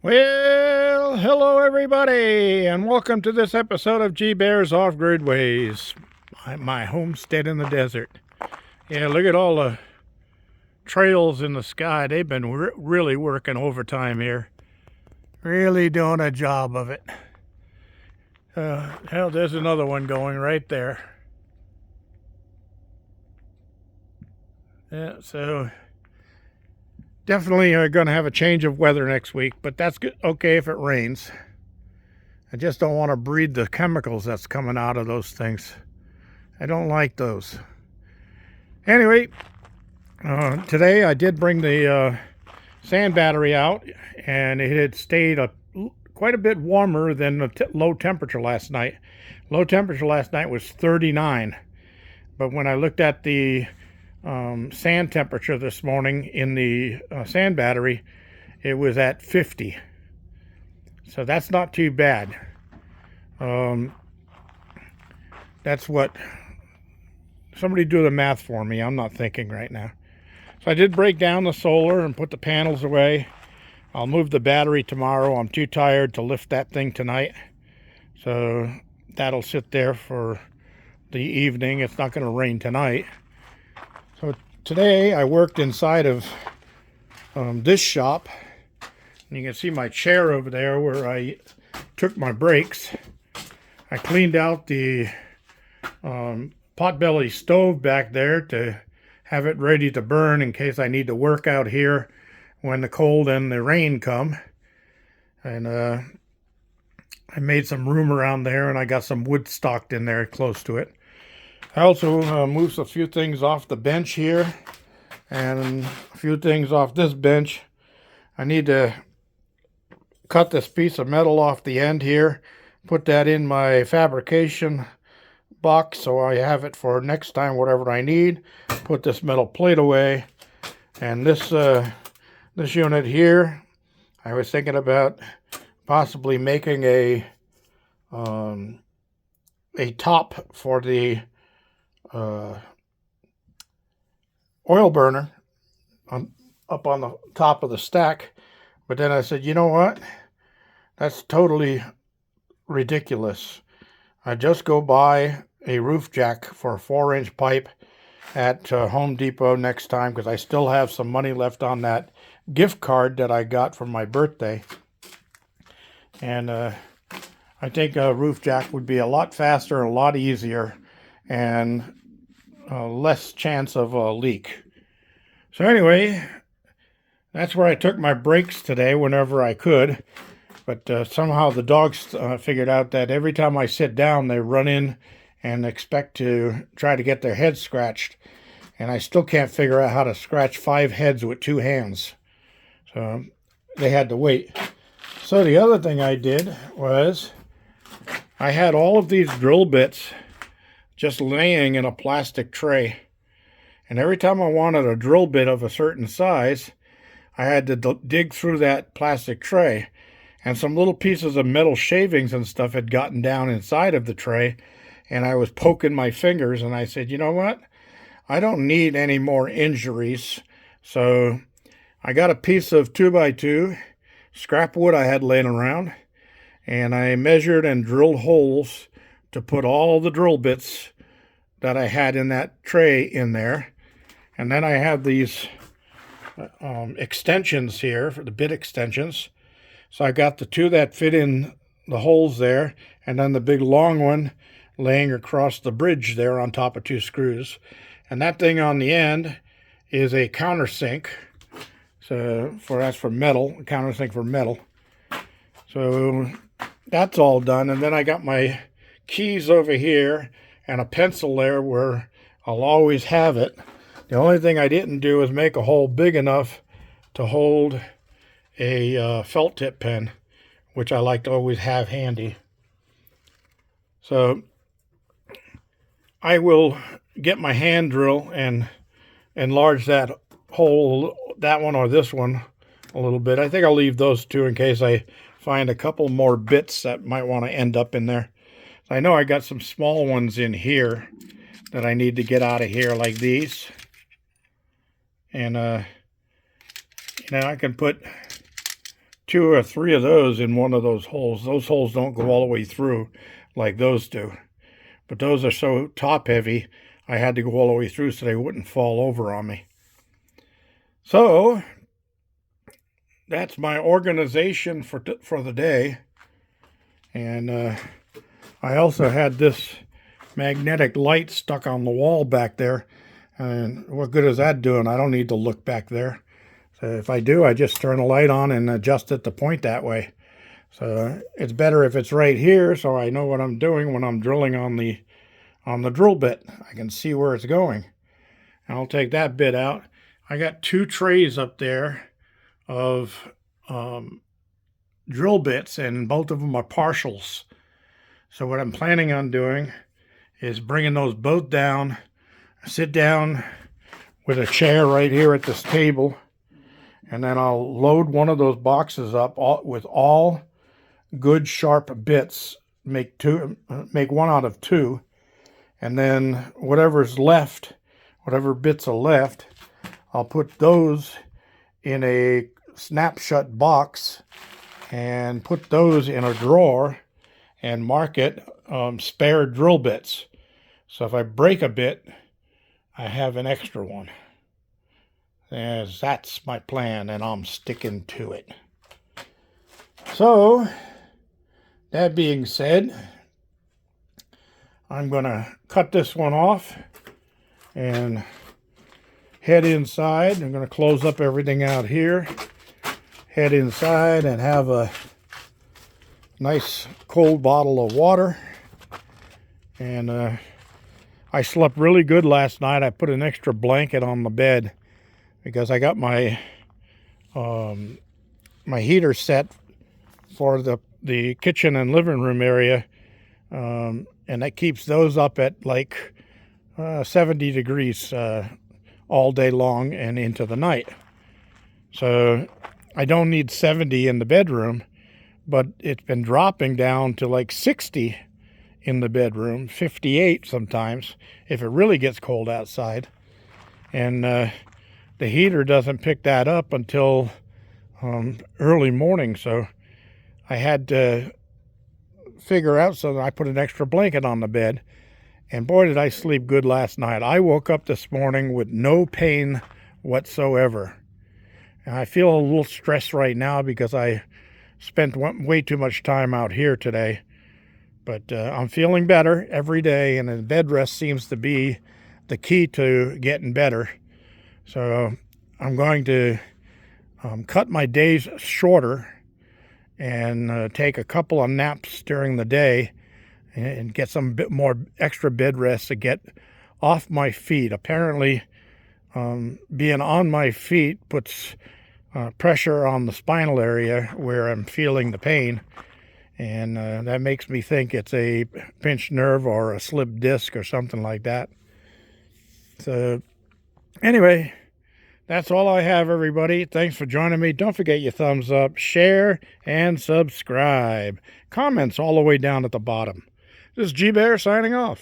Well, hello everybody, and welcome to this episode of G Bear's Off-Grid Ways, my homestead in the desert. Yeah, look at all the trails in the sky. They've been really working overtime here. Really doing a job of it. Hell, there's another one going right there. Yeah, so definitely going to have a change of weather next week, but that's good. Okay if it rains. I just don't want to breathe the chemicals that's coming out of those things. I don't like those. Anyway, today I did bring the sand battery out, and it had stayed quite a bit warmer than the low temperature last night. Low temperature last night was 39, but when I looked at the sand temperature this morning in the sand battery, it was at 50. So that's not too bad. That's what... Somebody do the math for me. I'm not thinking right now. So I did break down the solar and put the panels away. I'll move the battery tomorrow. I'm too tired to lift that thing tonight. So that'll sit there for the evening. It's not going to rain tonight. So today I worked inside of this shop. And you can see my chair over there where I took my breaks. I cleaned out the potbelly stove back there to have it ready to burn in case I need to work out here when the cold and the rain come. And I made some room around there, and I got some wood stocked in there close to it. I also moved a few things off the bench here and a few things off this bench. I need to cut this piece of metal off the end here, put that in my fabrication box so I have it for next time, whatever I need. Put this metal plate away, and this unit here, I was thinking about possibly making a top for the oil burner up on the top of the stack, but then I said, you know what, that's totally ridiculous. I just go buy a roof jack for a 4-inch pipe at Home Depot next time, because I still have some money left on that gift card that I got for my birthday. And I think a roof jack would be a lot faster, a lot easier, and less chance of a leak. So anyway, that's where I took my breaks today whenever I could. But somehow the dogs figured out that every time I sit down, they run in and expect to try to get their heads scratched. And I still can't figure out how to scratch 5 heads with 2 hands. So they had to wait. So the other thing I did was I had all of these drill bits just laying in a plastic tray. And every time I wanted a drill bit of a certain size, I had to dig through that plastic tray. And some little pieces of metal shavings and stuff had gotten down inside of the tray, and I was poking my fingers, and I said, you know what? I don't need any more injuries. So I got a piece of 2x2 scrap wood I had laying around, and I measured and drilled holes to put all the drill bits that I had in that tray in there. And then I have these extensions here, for the bit extensions. So I got the 2 that fit in the holes there, and then the big long one laying across the bridge there on top of 2 screws. And that thing on the end is a countersink. So that's for metal, a countersink for metal. So that's all done. And then I got my keys over here and a pencil there where I'll always have it. The only thing I didn't do is make a hole big enough to hold a felt tip pen, which I like to always have handy. So I will get my hand drill and enlarge that hole, that one or this one, a little bit. I think I'll leave those 2 in case I find a couple more bits that might want to end up in there. I know I got some small ones in here that I need to get out of here, like these. And I can put 2 or 3 of those in one of those holes. Those holes don't go all the way through like those do. But those are so top heavy, I had to go all the way through so they wouldn't fall over on me. So that's my organization for the day. And I also had this magnetic light stuck on the wall back there. And what good is that doing? I don't need to look back there. So if I do, I just turn the light on and adjust it to point that way. So it's better if it's right here, so I know what I'm doing when I'm drilling on the drill bit. I can see where it's going. And I'll take that bit out. I got 2 trays up there of drill bits, and both of them are partials. So what I'm planning on doing is bringing those both down, sit down with a chair right here at this table, and then I'll load one of those boxes up with all good sharp bits. Make 1 out of 2, and then whatever's left, whatever bits are left, I'll put those in a snapshot box and put those in a drawer and mark it spare drill bits. So if I break a bit, I have an extra one. As that's my plan, and I'm sticking to it. So that being said, I'm gonna cut this one off and head inside. I'm gonna close up everything out here, head inside and have a nice cold bottle of water. And I slept really good last night. I put an extra blanket on the bed because I got my my heater set for the kitchen and living room area, and that keeps those up at like 70 degrees all day long and into the night. So I don't need 70 in the bedroom, but it's been dropping down to like 60 in the bedroom, 58 sometimes if it really gets cold outside. And the heater doesn't pick that up until early morning, so I had to figure out, so that I put an extra blanket on the bed. And boy, did I sleep good last night. I woke up this morning with no pain whatsoever. And I feel a little stressed right now because I spent way too much time out here today. But I'm feeling better every day, and the bed rest seems to be the key to getting better. So I'm going to cut my days shorter and take a couple of naps during the day and get some bit more extra bed rest to get off my feet. Apparently, being on my feet puts pressure on the spinal area where I'm feeling the pain. And that makes me think it's a pinched nerve or a slipped disc or something like that. So anyway, that's all I have, everybody. Thanks for joining me. Don't forget your thumbs up, share, and subscribe. Comments all the way down at the bottom. This is G Bear signing off.